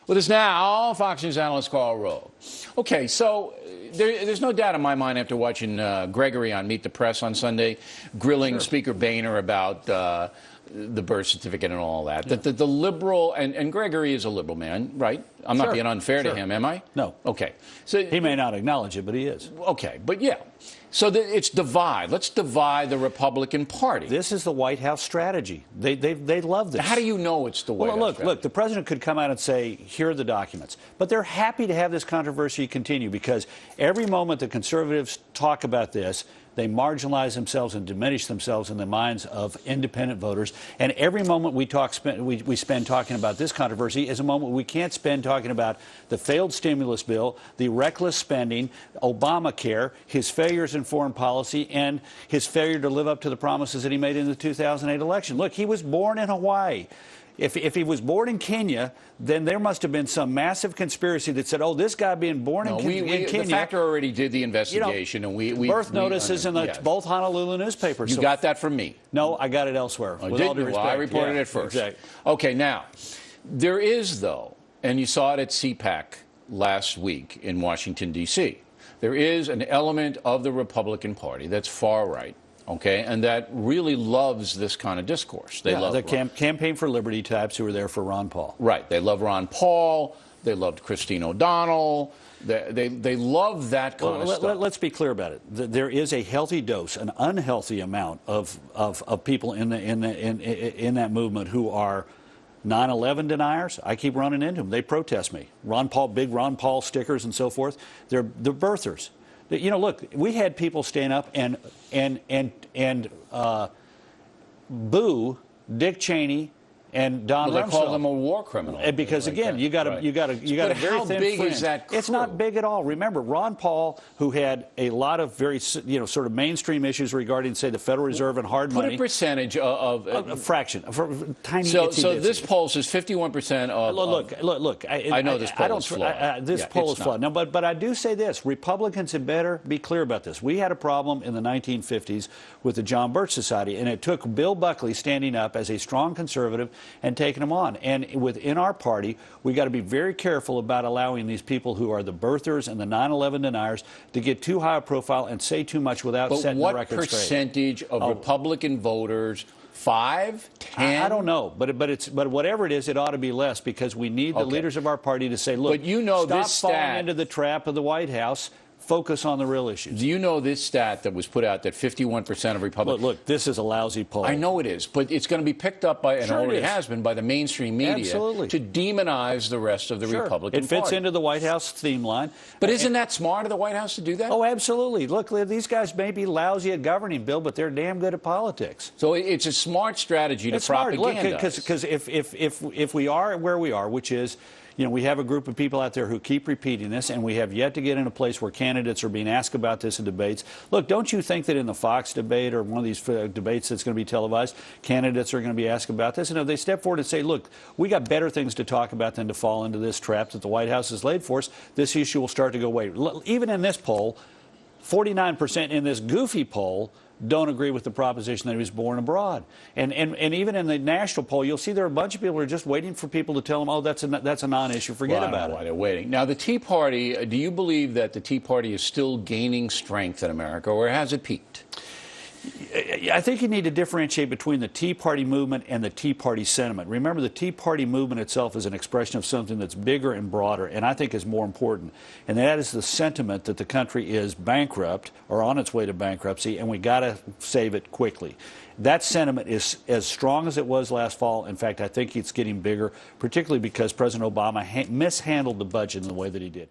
With us now, Fox News analyst Karl Rove. Okay, so there's no doubt in my mind after watching Gregory on Meet the Press on Sunday, grilling Speaker Boehner about the birth certificate and all that, that the liberal, and Gregory is a liberal man, right? I'm not being unfair to him, am I? No. Okay. So he may not acknowledge it, but he is. Okay, but yeah. So it's divide. Let's divide the Republican Party. This is the White House strategy. They love this. How do you know it's the White House strategy? Look, the president could come out and say, here are the documents. But they're happy to have this controversy continue because every moment the conservatives talk about this, they marginalize themselves and diminish themselves in the minds of independent voters. And every moment we spend talking about this controversy is a moment we can't spend talking about the failed stimulus bill, the reckless spending, Obamacare, his failures in foreign policy, and his failure to live up to the promises that he made in the 2008 election. Look, he was born in Hawaii. If he was born in Kenya, then there must have been some massive conspiracy that said, oh, this guy being born in Kenya. The Factor already did the investigation. And we birth notices in both Honolulu newspapers. You got that from me? No, I got it elsewhere. Oh, with all due respect. Well, I reported it first. Exactly. Okay, now, there is, though, and you saw it at CPAC last week in Washington, D.C., there is an element of the Republican Party that's far right. Okay, and that really loves this kind of discourse. They love the campaign for liberty types who are there for Ron Paul. Right. They love Ron Paul. They loved Christine O'Donnell. They love that kind of stuff. Let's be clear about it. There is a healthy dose, an unhealthy amount of people in that movement who are 9/11 deniers. I keep running into them. They protest me. Big Ron Paul stickers and so forth. They're birthers. You know, look, we had people stand up and boo Dick Cheney and Don Rumsfeld. They call them a war criminal. Because again, you got a very thin how big is that crew? It's not big at all. Remember, Ron Paul, who had a lot of very sort of mainstream issues regarding, say, the Federal Reserve and hard money. Put a percentage of a fraction, tiny. So this poll says 51% of. Look. I know this poll is flawed. This poll is flawed. No, but I do say this: Republicans had better be clear about this. We had a problem in the 1950s with the John Birch Society, and it took Bill Buckley standing up as a strong conservative and taking them on. And within our party, we got to be very careful about allowing these people who are the birthers and the 9/11 deniers to get too high a profile and say too much without setting the record straight. What percentage of Republican voters? 5, 10? I don't know, but whatever it is, it ought to be less because we need the leaders of our party to say, look, stop falling into the trap of the White House. Focus on the real issues. Do you know this stat that was put out that 51% of Republicans... Look, this is a lousy poll. I know it is, but it's going to be picked up by, and already has been, by the mainstream media to demonize the rest of the Republican Party. It fits into the White House theme line. But isn't that smart of the White House to do that? Oh, absolutely. Look, these guys may be lousy at governing, Bill, but they're damn good at politics. So it's a smart strategy to propagandize. Because if we are where we are, which is... we have a group of people out there who keep repeating this, and we have yet to get in a place where candidates are being asked about this in debates. Look, don't you think that in the Fox debate or one of these debates that's going to be televised, candidates are going to be asked about this? And if they step forward and say, look, we got better things to talk about than to fall into this trap that the White House has laid for us, this issue will start to go away. Even in this poll, 49% in this goofy poll don't agree with the proposition that he was born abroad. And even in the national poll, you'll see there are a bunch of people who are just waiting for people to tell them, oh, that's a non-issue. Forget about it. I don't know why they're waiting. Now, the Tea Party, do you believe that the Tea Party is still gaining strength in America, or has it peaked? I think you need to differentiate between the Tea Party movement and the Tea Party sentiment. Remember, the Tea Party movement itself is an expression of something that's bigger and broader, and I think is more important. And that is the sentiment that the country is bankrupt or on its way to bankruptcy, and we got to save it quickly. That sentiment is as strong as it was last fall. In fact, I think it's getting bigger, particularly because President Obama mishandled the budget in the way that he did.